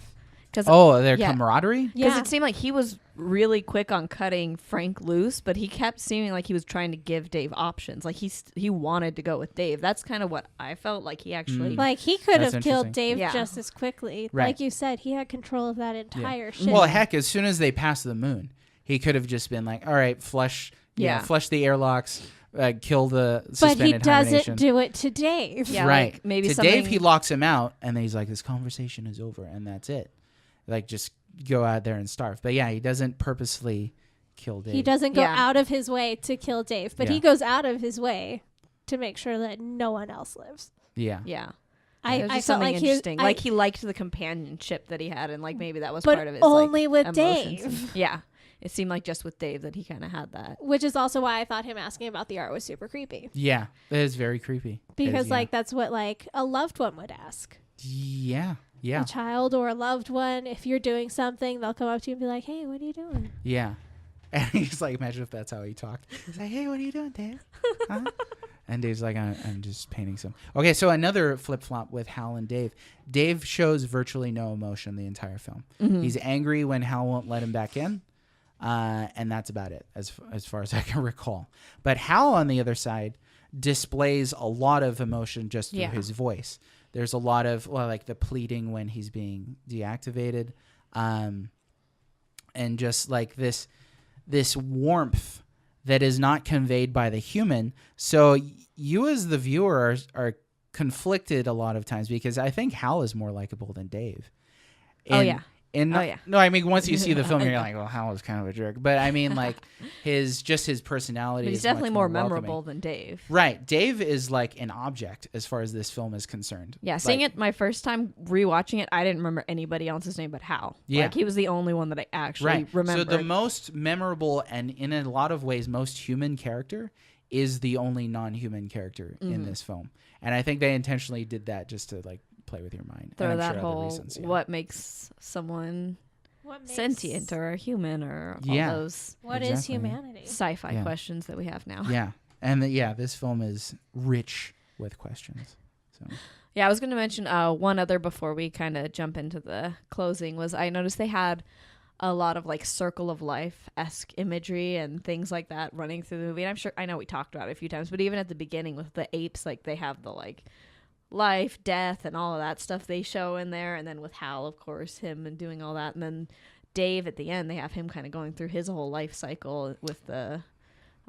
Their camaraderie? Because it seemed like he was really quick on cutting Frank loose, but he kept seeming like he was trying to give Dave options. Like he wanted to go with Dave. That's kind of what I felt like he actually... Like he could That's have killed interesting. Dave just as quickly. Right. Like you said, he had control of that entire ship. Well, heck, as soon as they passed the moon, he could have just been like, all right, flush the airlocks, kill the but he suspended doesn't hibernation. do it to Dave. Yeah, right. like maybe to something... Dave, he locks him out, and then he's like, this conversation is over, and that's it. Like, just go out there and starve. But yeah, he doesn't purposely kill Dave. He doesn't go out of his way to kill Dave, but he goes out of his way to make sure that no one else lives. Yeah. Yeah. I felt like interesting. He liked the companionship that he had, and like maybe that was but part of his only with emotions. Dave. Yeah. It seemed like just with Dave that he kind of had that. Which is also why I thought him asking about the art was super creepy. Yeah. That is very creepy. Because that's what like a loved one would ask. Yeah. Yeah. A child or a loved one, if you're doing something, they'll come up to you and be like, hey, what are you doing? Yeah. And he's like, imagine if that's how he talked. He's like, hey, what are you doing, Dave? Huh? And Dave's like, I'm just painting some. Okay, so another flip-flop with Hal and Dave. Dave shows virtually no emotion the entire film. Mm-hmm. He's angry when Hal won't let him back in. And that's about it, as far as I can recall. But Hal, on the other side, displays a lot of emotion just through his voice. There's a lot of like the pleading when he's being deactivated, and just like this warmth that is not conveyed by the human. So you as the viewer are conflicted a lot of times, because I think Hal is more likable than Dave. No, I mean, once you see the film, you're like, well, Hal is kind of a jerk. But I mean, like, his personality but he's is definitely much more welcoming. memorable than Dave. Right. Dave is like an object as far as this film is concerned. Yeah, seeing it my first time rewatching it, I didn't remember anybody else's name but Hal. Yeah. Like, he was the only one that I actually remembered. So the most memorable and in a lot of ways most human character is the only non-human character in this film. And I think they intentionally did that just to like play with your mind. Throw and that sure whole reasons, what makes someone sentient or a human or all those what is humanity sci-fi questions that we have now. Yeah. And this film is rich with questions. So yeah, I was going to mention one other before we kind of jump into the closing was I noticed they had a lot of like circle of life-esque imagery and things like that running through the movie. And I know we talked about it a few times, but even at the beginning with the apes, like they have the like life, death, and all of that stuff they show in there. And then with Hal, of course, him and doing all that. And then Dave at the end, they have him kind of going through his whole life cycle with the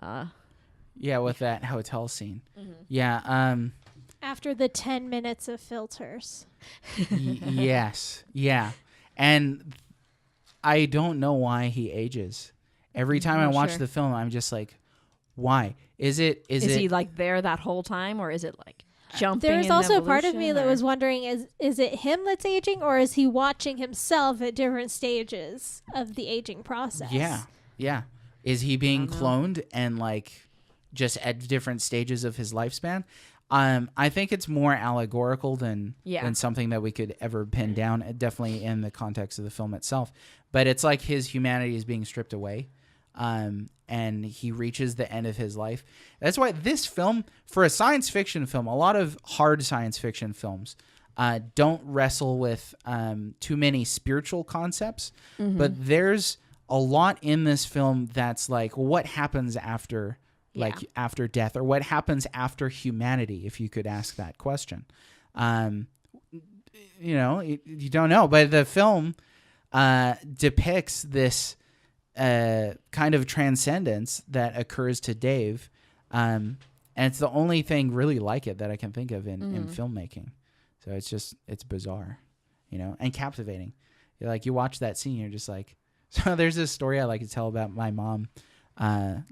with that hotel scene. Mm-hmm. Yeah. After the 10 minutes of filters. Yes. Yeah. And I don't know why he ages. Every time I watch the film, I'm just like, why? Is he like there that whole time, or is it like jumping? There's also a part of me that was wondering, is it him that's aging, or is he watching himself at different stages of the aging process? Yeah. Is he being cloned and like just at different stages of his lifespan? I think it's more allegorical than something that we could ever pin down, definitely in the context of the film itself. But it's like his humanity is being stripped away, and he reaches the end of his life. That's why this film, for a science fiction film, a lot of hard science fiction films don't wrestle with too many spiritual concepts. Mm-hmm. But there's a lot in this film that's like, what happens after after death, or what happens after humanity, if you could ask that question. You don't know, but the film depicts this kind of transcendence that occurs to Dave, and it's the only thing really like it that I can think of in filmmaking. So it's bizarre, and captivating. You watch that scene, you're just like, so there's this story I like to tell about my mom.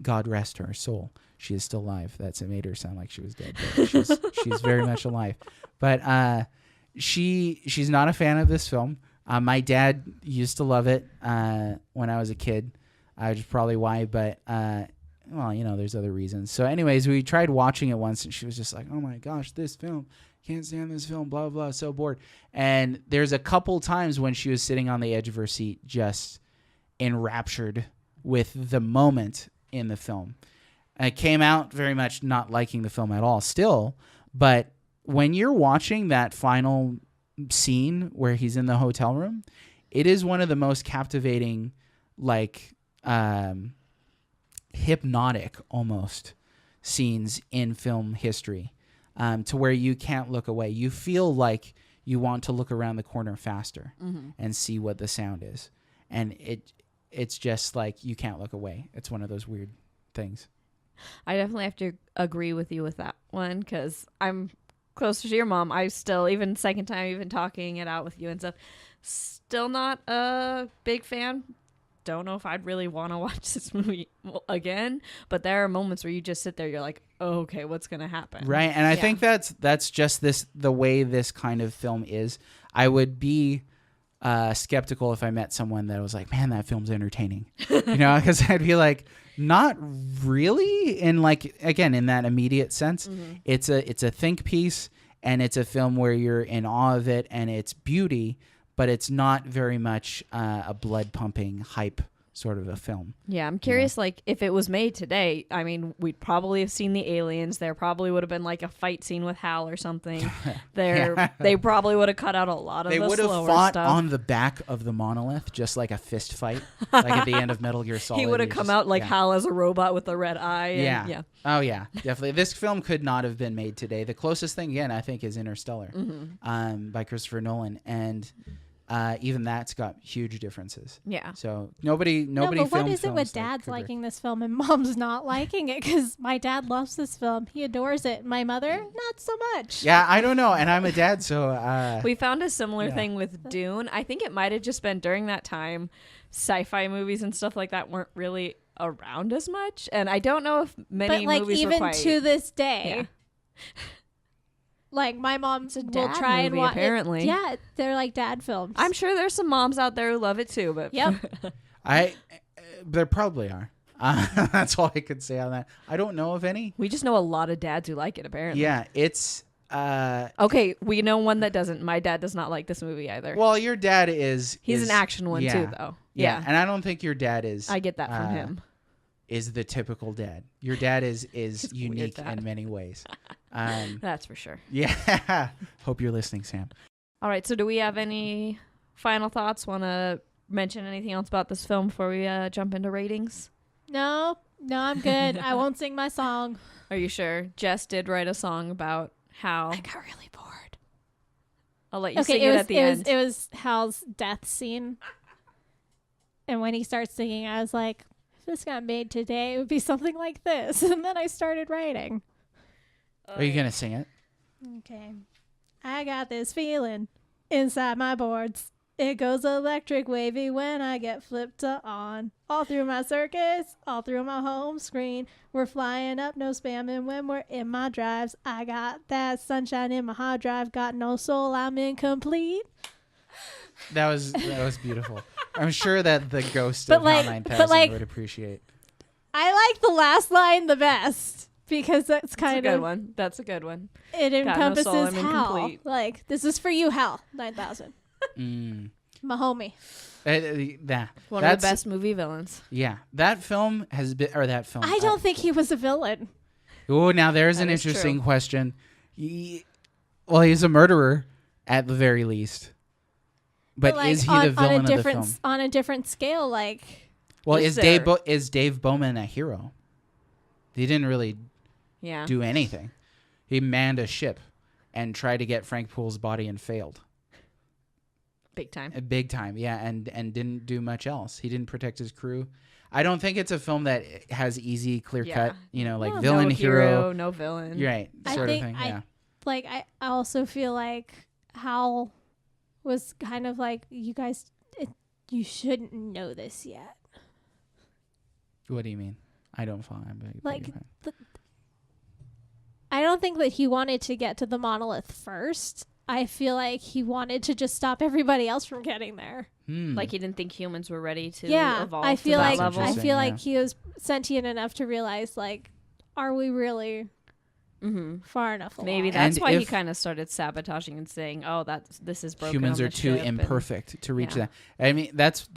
God rest her soul. She is still alive. That's it made her sound like she was dead. But she's very much alive. But she's not a fan of this film. My dad used to love it when I was a kid, which is probably why. But well, there's other reasons. So, anyways, we tried watching it once, and she was just like, "Oh my gosh, this film! Can't stand this film. Blah blah. So bored." And there's a couple times when she was sitting on the edge of her seat, just enraptured with the moment in the film. I came out very much not liking the film at all still, but when you're watching that final scene where he's in the hotel room, it is one of the most captivating, like hypnotic almost scenes in film history, to where you can't look away. You feel like you want to look around the corner faster and see what the sound is. And it's just like you can't look away. It's one of those weird things. I definitely have to agree with you with that one because I'm closer to your mom. I still, even second time, even talking it out with you and stuff, still not a big fan. Don't know if I'd really want to watch this movie again, but there are moments where you just sit there, you're like, oh, okay, what's going to happen? Right. And I think that's just the way this kind of film is. I would be skeptical if I met someone that was like, man, that film's entertaining, because I'd be like, not really. In like, again, in that immediate sense, it's a think piece, and it's a film where you're in awe of it and its beauty, but it's not very much a blood pumping hype sort of a film. Yeah, I'm curious, like, if it was made today, I mean, we'd probably have seen the aliens. There probably would have been, like, a fight scene with Hal or something. They probably would have cut out a lot of the slower stuff. They would have fought on the back of the monolith, just like a fist fight, like at the end of Metal Gear Solid. He would have come out like Hal as a robot with a red eye. And, yeah. Oh, yeah, definitely. This film could not have been made today. The closest thing, again, I think, is Interstellar by Christopher Nolan. And even that's got huge differences. Yeah. So nobody. No, but what is it with Dad's liking this film and Mom's not liking it? Because my dad loves this film. He adores it. My mother, not so much. Yeah, I don't know. And I'm a dad, so we found a similar thing with Dune. I think it might have just been during that time, sci-fi movies and stuff like that weren't really around as much. And I don't know if many movies were quite... to this day. Yeah. Like, my mom will try and watch apparently. Yeah, they're like dad films. I'm sure there's some moms out there who love it too, but yep. There probably are. That's all I could say on that. I don't know of any. We just know a lot of dads who like it, apparently. Yeah, it's okay, we know one that doesn't. My dad does not like this movie either. Well, your dad is an action one too, though. Yeah, and I don't think your dad is. I get that from him. Is the typical dad. Your dad is unique in many ways. That's for sure. Yeah. Hope you're listening, Sam. All right. So do we have any final thoughts? Want to mention anything else about this film before we jump into ratings? No, I'm good. I won't sing my song. Are you sure? Jess did write a song about Hal. I got really bored. I'll let you sing it at the end. It was Hal's death scene. And when he starts singing, I was like, this got made today, it would be something like this. And then I started writing. Are you going to sing it? Okay. I got this feeling inside my boards. It goes electric wavy when I get flipped on. All through my circuits, all through my home screen. We're flying up, no spamming when we're in my drives. I got that sunshine in my hard drive. Got no soul, I'm incomplete. That was beautiful. I'm sure that the ghost of HAL 9000 would appreciate. I like the last line the best because that's kind of a good one. That's a good one. It encompasses Hal. Like, this is for you, HAL 9000. My homie. One of the best movie villains. Yeah, that film has been, or that film. I don't think he was a villain. Oh, now there's an interesting question. Well, he's a murderer at the very least. But like, is he the villain of the film? On a different scale, like... Well, is Dave Bowman a hero? He didn't really do anything. He manned a ship and tried to get Frank Poole's body and failed. Big time. Big time, yeah, and didn't do much else. He didn't protect his crew. I don't think it's a film that has easy, clear-cut, like villain, hero. No villain. Right, sort of thing, yeah. I also feel like Hal... was kind of like, you guys, you shouldn't know this yet. What do you mean? I don't follow. I don't think that he wanted to get to the monolith first I feel like he wanted to just stop everybody else from getting there. Like he didn't think humans were ready to evolve I feel to that like level. I feel like he was sentient enough to realize, like, are we really far enough along? Maybe that's why he kind of started sabotaging and saying, "Oh, this is broken. Humans on are the too ship," imperfect to reach that." I mean, that's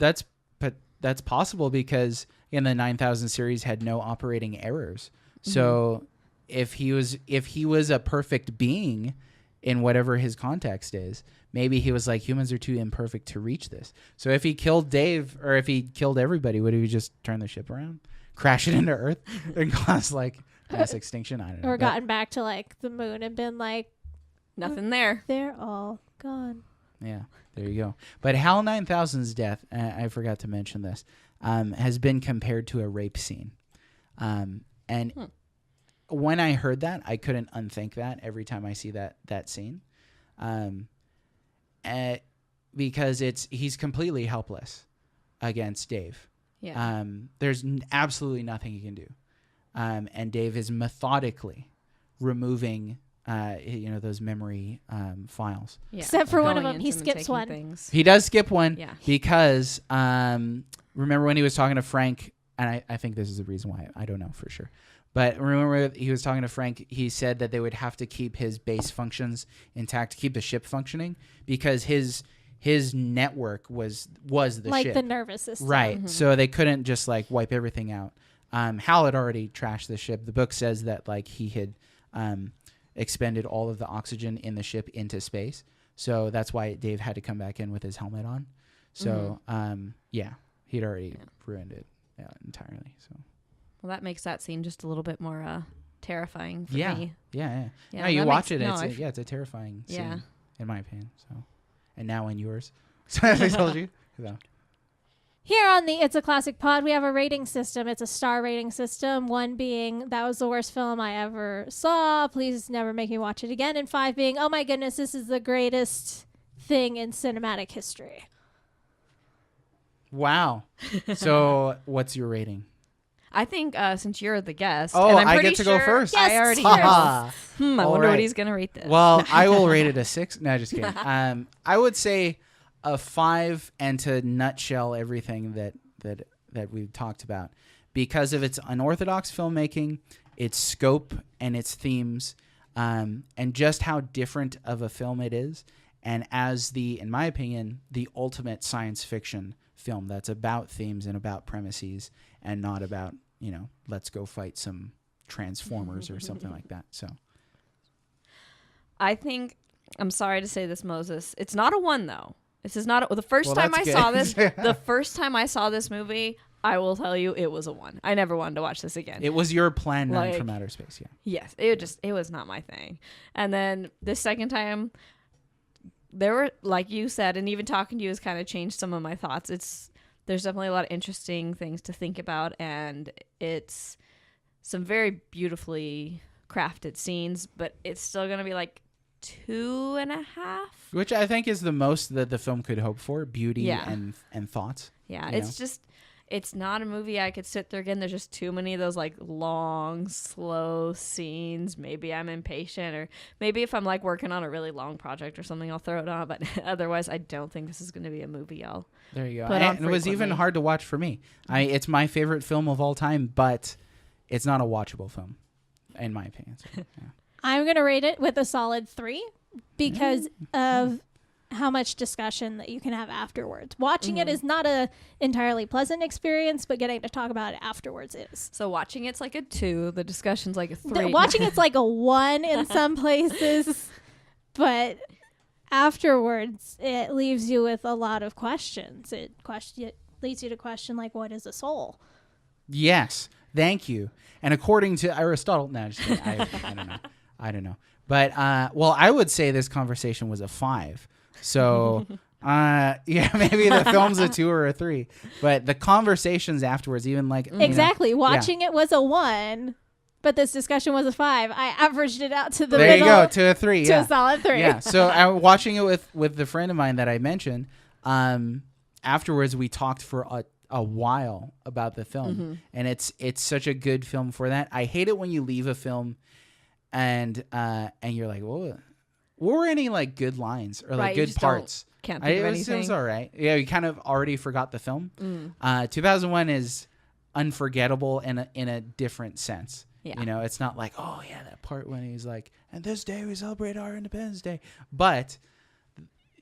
possible because in the 9000 series had no operating errors. So if he was a perfect being in whatever his context is, maybe he was like, humans are too imperfect to reach this. So if he killed Dave, or if he killed everybody, would he just turn the ship around, crash it into Earth, and cause like mass extinction? I don't know. Or gotten back to like the moon and been like, nothing there. They're all gone. Yeah, there you go. But HAL 9000's death, I forgot to mention this, has been compared to a rape scene. And when I heard that, I couldn't unthink that every time I see that scene. Because he's completely helpless against Dave. Yeah. There's absolutely nothing he can do. And Dave is methodically removing those memory files. Yeah. Except for one of them, he skips one. Things. He does skip one because remember when he was talking to Frank, and I think this is the reason why, I don't know for sure. But remember he was talking to Frank, he said that they would have to keep his base functions intact to keep the ship functioning because his network was the like ship. The nervous system. Right. So they couldn't just like wipe everything out. Hal had already trashed the ship. The book says that like he had expended all of the oxygen in the ship into space. So that's why Dave had to come back in with his helmet on. So he'd already ruined it entirely. So well, that makes that scene just a little bit more terrifying for me. Yeah. No, you watch it. It's a terrifying scene, in my opinion. So, and now in yours. So as I told you. So. Here on the It's a Classic Pod, we have a rating system. It's a star rating system. 1 being, that was the worst film I ever saw. Please never make me watch it again. And 5 being, oh my goodness, this is the greatest thing in cinematic history. Wow. So what's your rating? I think since you're the guest, and I'm I get to go first. Yes, I already. I wonder what he's gonna rate this. Well, I will rate it a 6. No, just kidding. I would say a 5, and to nutshell everything that we've talked about, because of its unorthodox filmmaking, its scope, and its themes, and just how different of a film it is, and as in my opinion, the ultimate science fiction film that's about themes and about premises and not about, let's go fight some Transformers or something like that. So I think, I'm sorry to say this, Moses, it's not a 1 though. This is not the first time I saw this. The first time I saw this movie, I will tell you it was a 1. I never wanted to watch this again. It was your Plan 9 from outer space, yeah. Yes, it was not my thing. And then the second time, there were, like you said, and even talking to you has kind of changed some of my thoughts. There's definitely a lot of interesting things to think about, and it's some very beautifully crafted scenes, but it's still going to be like 2.5. Which I think is the most that the film could hope for, beauty and thoughts. Yeah, it's not a movie I could sit there again. There's just too many of those like long, slow scenes. Maybe I'm impatient, or maybe if I'm like working on a really long project or something, I'll throw it on. But otherwise, I don't think this is going to be a movie I'll. There you go. And it was even hard to watch for me. It's my favorite film of all time, but it's not a watchable film, in my opinion. So, yeah. I'm going to rate it with a solid 3 because of how much discussion that you can have afterwards. Watching it is not a entirely pleasant experience, but getting to talk about it afterwards is. So watching it's like a 2, the discussion's like a 3. Watching it's like a 1 in some places, but afterwards it leaves you with a lot of questions. It leads you to question, like, what is a soul? Yes, thank you. And according to Aristotle, no, just kidding. I don't know. But I would say this conversation was a 5. So, maybe the film's a 2 or a 3, but the conversations afterwards, even like exactly, watching it was a 1, but this discussion was a 5. I averaged it out to the there middle. There you go, to a 3, to a solid 3. Yeah. So I'm watching it with the friend of mine that I mentioned. Afterwards, we talked for a while about the film, and it's such a good film for that. I hate it when you leave a film, and you're like, whoa. what were any like good lines or like Right, you good just parts? Can't think of It was anything. all right. Yeah, you kind of already forgot the film. 2001 is unforgettable in a different sense. Yeah. You know, it's not like, oh yeah, that part when he's like, and this day we celebrate our Independence Day, but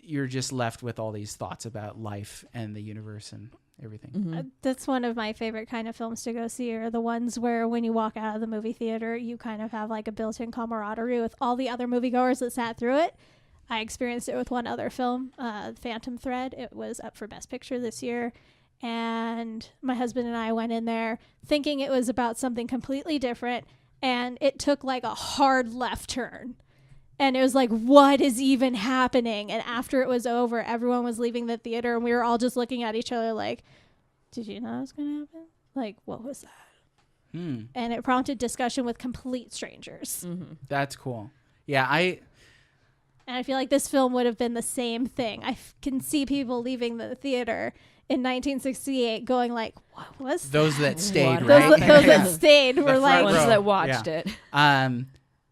you're just left with all these thoughts about life and the universe and everything. That's one of my favorite kind of films to go see, are the ones where when you walk out of the movie theater, you kind of have like a built-in camaraderie with all the other moviegoers that sat through it. I experienced it with one other film, Phantom Thread. It was up for Best Picture this year. And my husband and I went in there thinking it was about something completely different. And it took like a hard left turn. And it was like, what is even happening? And after it was over, everyone was leaving the theater. And we were all just looking at each other like, did you know it was going to happen? Like, what was that? And it prompted discussion with complete strangers. That's cool. Yeah, And I feel like this film would have been the same thing. I can see people leaving the theater in 1968 going like, what was those that stayed, What? right? Those that stayed were like, Ones row. that watched Yeah. it.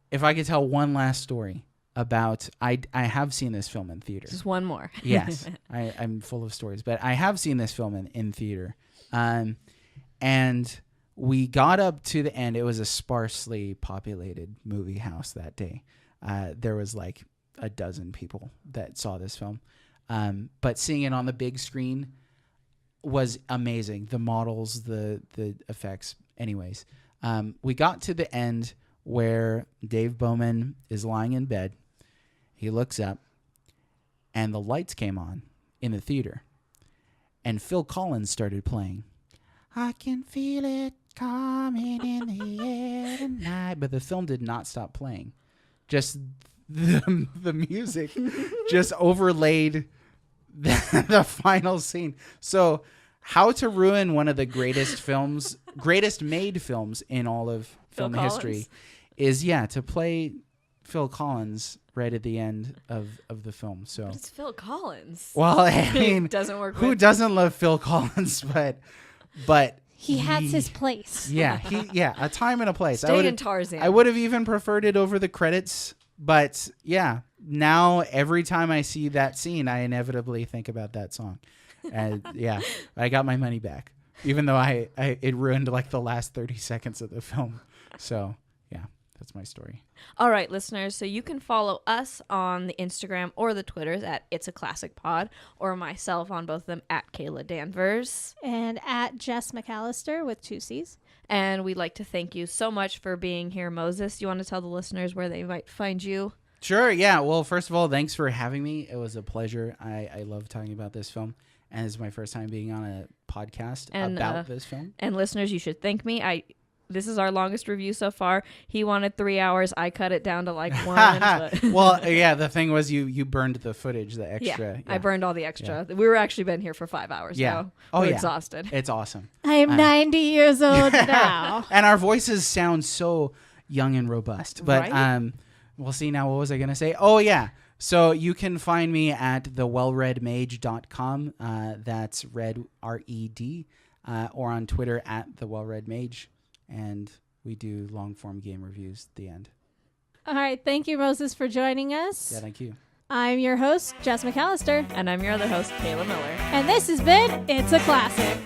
If I could tell one last story about, I have seen this film in theater. Just one more. Yes, I'm full of stories, but I have seen this film in theater. And we got up to the end. It was a sparsely populated movie house that day. There was like a dozen people that saw this film. But seeing it on the big screen was amazing. The models, the effects. Anyways, we got to the end where Dave Bowman is lying in bed. He looks up and the lights came on in the theater and Phil Collins started playing. I can feel it coming in the air tonight. But the film did not stop playing. Just the music just overlaid the final scene. So how to ruin one of the greatest made films in all of film history is to play Phil Collins right at the end of the film. So But it's Phil Collins. well, I mean, Doesn't work. who doesn't love Phil Collins? But he has his place. a time and a place. Stayed in Tarzan. I would have even preferred it over the credits, but yeah, now every time I see that scene, I inevitably think about that song. And I got my money back, even though it ruined like the last 30 seconds of the film. So yeah, that's my story. All right, listeners. So you can follow us on the Instagram or the Twitters at It's a Classic Pod, or myself on both of them at Kayla Danvers. And at Jess McAllister with 2 C's. And we'd like to thank you so much for being here, Moses. You want to tell the listeners where they might find you? Sure. Yeah. Well, first of all, thanks for having me. It was a pleasure. I love talking about this film. And it's my first time being on a podcast about this film. And listeners, you should thank me. This is our longest review so far. He wanted 3 hours. I cut it down to like 1. But Well, yeah, the thing was you burned the footage, the extra. I burned all the extra. We were actually been here for 5 hours now. We're exhausted. It's awesome. I am 90 years old now. And our voices sound so young and robust. But Right? we'll see now. What was I going to say? Oh, yeah. So you can find me at thewellreadmage.com. That's red, R-E-D. Or on Twitter at thewellreadmage. And we do long-form game reviews at the end. All right. Thank you, Moses, for joining us. Yeah, thank you. I'm your host, Jess McAllister. And I'm your other host, Kayla Miller. And this has been It's a Classic.